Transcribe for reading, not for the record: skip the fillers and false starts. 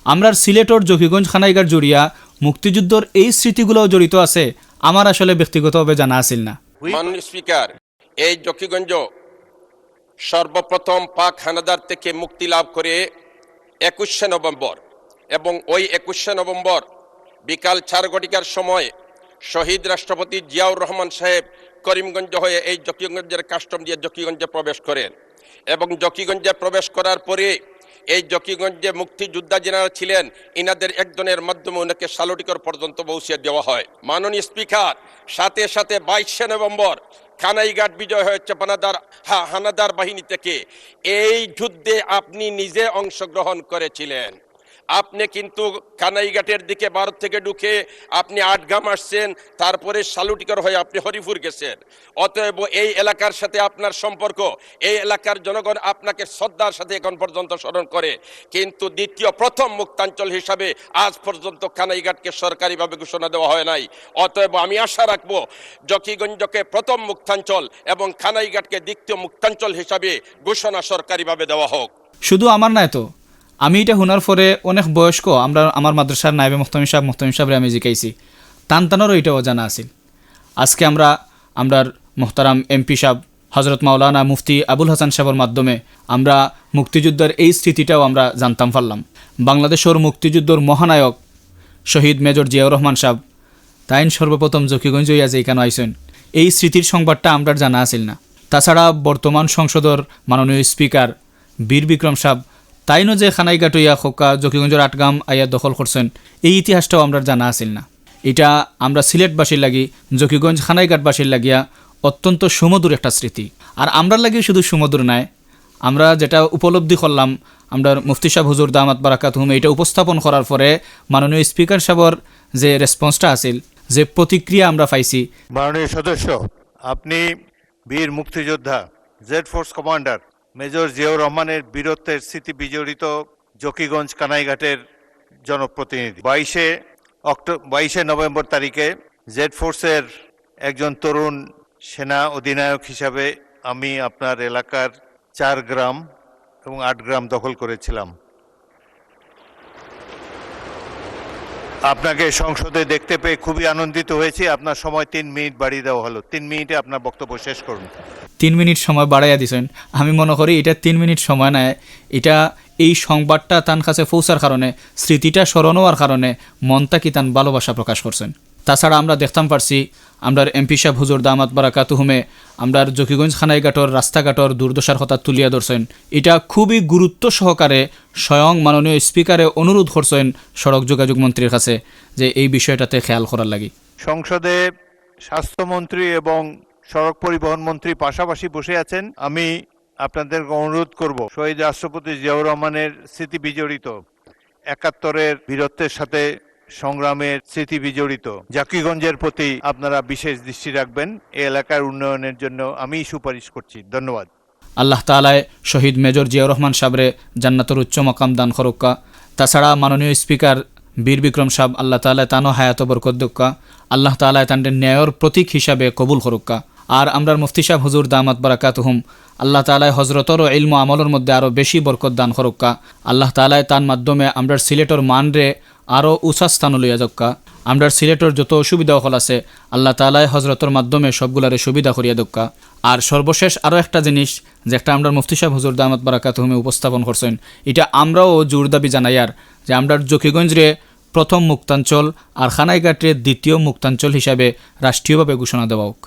আমরার সিলেটর জকিগঞ্জ খানাইঘাট জড়িয়া মুক্তিযুদ্ধর এই স্মৃতিগুলোও জড়িত আছে, আমার আসলে ব্যক্তিগতভাবে জানা আছিল না। মাননীয় স্পিকার, এই জকিগঞ্জ সর্বপ্রথম পাক হানাদার থেকে মুক্তি লাভ করে 21শে নভেম্বর, এবং ওই 21শে নভেম্বর বিকাল 4 ঘটিকার সময় শহীদ রাষ্ট্রপতি জিয়াউর রহমান সাহেব করিমগঞ্জ হয়ে এই জকিগঞ্জের কাস্টম দিয়ে জকিগঞ্জে প্রবেশ করেন, এবং জকিগঞ্জে প্রবেশ করার পরে এই জকিগঞ্জে মুক্তিযোদ্ধা যারা ছিলেন ইনাদের একজনের মাধ্যমে ওনাকে সালুটিকর পর্যন্ত পৌঁছে দেওয়া হয়। মাননীয় স্পিকার, সাথে সাথে 22শে নভেম্বর খানাইঘাট বিজয় হয়েছে হানাদার বাহিনী থেকে। এই যুদ্ধে আপনি নিজে অংশগ্রহণ করেছিলেন। আপনি কিন্তু কানাইঘাটের দিকে ভারত থেকে ঢুকে আপনি আটগাম আসছেন, তারপরে সালুটিকর হয়ে আপনি হরিপুর গেছেন। অতএব এই এলাকার সাথে আপনার সম্পর্ক, এই এলাকার জনগণ আপনাকে শ্রদ্ধার সাথে এখন পর্যন্ত স্মরণ করে। কিন্তু প্রথম মুক্তাঞ্চল হিসাবে আজ পর্যন্ত কানাইঘাটকে সরকারিভাবে ঘোষণা দেওয়া হয় নাই। অতএব আমি আশা রাখবো জকিগঞ্জকে প্রথম মুক্তাঞ্চল এবং কানাইঘাটকে দ্বিতীয় মুক্তাঞ্চল হিসাবে ঘোষণা সরকারিভাবে দেওয়া হোক। শুধু আমার নাই তো, আমি এটা শোনার পরে অনেক বয়স্ক আমার মাদ্রাসার নায়েবে মুহতামিম সাহেবরে আমি জিকাইছি, টানটানোরও এটাও জানা আছিল। আজকে আমরার মোহতারাম এমপি সাহেব হজরত মাওলানা মুফতি আবুল হাসান সাহেবের মাধ্যমে আমরা মুক্তিযুদ্ধের এই স্মৃতিটাও আমরা জানতাম পারলাম। বাংলাদেশের মুক্তিযুদ্ধর মহানায়ক শহীদ মেজর জিয়াউর রহমান সাহেব তাইন সর্বপ্রথম জকিগঞ্জ হইয়া যে এখানে আইসেন, এই স্মৃতির সংবাদটা আমরা জানা আছিল না। তাছাড়া বর্তমান সংসদর মাননীয় স্পিকার বীর বিক্রম সাহেব তাইনও যে খানাইঘাট হইয়া খোকা জকিগঞ্জের আটগাম আইয়া দখল করছেন, এই ইতিহাসটাও আমরা জানা আছিল না। এটা আমরা সিলেটবাসীর লাগি, জকিগঞ্জ খানাইঘাটবাসীর লাগিয়া অত্যন্ত সুমধুর একটা স্মৃতি। আর আমরা লাগি শুধু সুমধুর নাই, আমরা যেটা উপলব্ধি করলাম আমরা মুফতি সাহেব হুজুর দামাত বারাকাতুহুম এটা উপস্থাপন করার পরে মাননীয় স্পিকার সাহেবর যে রেসপন্সটা আছিল, যে প্রতিক্রিয়া আমরা পাইছি। মাননীয় সদস্য, আপনি বীর মুক্তিযোদ্ধা Z force commander major Ziaur রহমানের বীরত্বের স্মৃতি বিজড়িত জকিগঞ্জ কানাইঘাটের জনপ্রতিনিধি। 22শে নভেম্বর তারিখে জেড ফোর্সের একজন তরুণ সেনা অধিনায়ক হিসাবে আমি আপনার এলাকার 4 গ্রাম এবং 8 গ্রাম দখল করেছিলাম। আপনাকে সংসদে দেখতে পেয়ে খুবই আনন্দিত হয়েছি। আপনার সময় 3 মিনিট বাড়িয়ে দেওয়া হলো। 3 মিনিটে আপনার বক্তব্য শেষ করুন। 3 মিনিট সময় বাড়াইয়া দিছেন। আমি মনে করি এটা 3 মিনিট সময় নেয়, এটা এই সংবাদটা তান কাছে পৌঁছার কারণে, স্মৃতিটা স্মরণ হওয়ার কারণে মনটা কি তান ভালোবাসা প্রকাশ করছেন। তাছাড়া আমরা দেখতাম পারছি আমরার এমপি সাহেব হুজুর দামাত বারাকাতুহুমে আমরার জকিগঞ্জ খানাইঘাটর রাস্তাঘাটর দুর্দশার কথা তুলিয়া ধরছেন। এটা খুবই গুরুত্ব সহকারে স্বয়ং মাননীয় স্পিকারে অনুরোধ করছেন সড়ক যোগাযোগ মন্ত্রীর কাছে যে এই বিষয়টাতে খেয়াল করার লাগি। সংসদে স্বাস্থ্যমন্ত্রী এবং সড়ক পরিবহন মন্ত্রী পাশাপাশি বসে আছেন। আমি আপনাদের অনুরোধ করব শহীদ রাষ্ট্রপতি জিয়াউর রহমানের স্মৃতি বিজড়িত 71-এর বীরত্বের সাথে সংগ্রামের স্মৃতি বিজড়িত জকিগঞ্জের প্রতি আপনারা বিশেষ দৃষ্টি রাখবেন। এই এলাকার উন্নয়নের জন্য আমি সুপারিশ করছি। ধন্যবাদ। আল্লাহ তাআলায় শহীদ মেজর জিয়াউর রহমান সাহেবরে জান্নাতের উচ্চ মাকাম দান করুকা। তাছাড়া মাননীয় স্পিকার বীর বিক্রম সাহেব আল্লাহ তাআলায় তানও হায়াত বরকত দুকা। আল্লাহ তাআলায় তাদের ন্যায়ের প্রতীক হিসাবে কবুল করুকা। আর আমরার মুফতি সাহেব হুজুর দামাত বারাকাতুহুম আল্লাহ তাআলায় হজরতর ও ইলম আমলের মধ্যে আরও বেশি বরকত দান করুকা। আল্লাহ তাআলায় তার মাধ্যমে আমরার সিলেটর মানরে আরও উঁচা স্থান লইয়া যাক্কা। আমরার সিলেটর যত অসুবিধা হল আছে আল্লাহ তাআলায় হজরতর মাধ্যমে সবগুলারে সুবিধা করিয়া দক্কা। আর সর্বশেষ আরও একটা জিনিস যেটা আমরা মুফতি সাহেব হুজুর দামাত বারাকাতুহুমে উপস্থাপন করছেন, এটা আমরাও জোর দাবি জানাইয়ার যে আমরার জকিগঞ্জরে প্রথম মুক্তাঞ্চল আর খানাইঘাটে দ্বিতীয় মুক্তাঞ্চল হিসাবে রাষ্ট্রীয়ভাবে ঘোষণা দেওয়া হোক।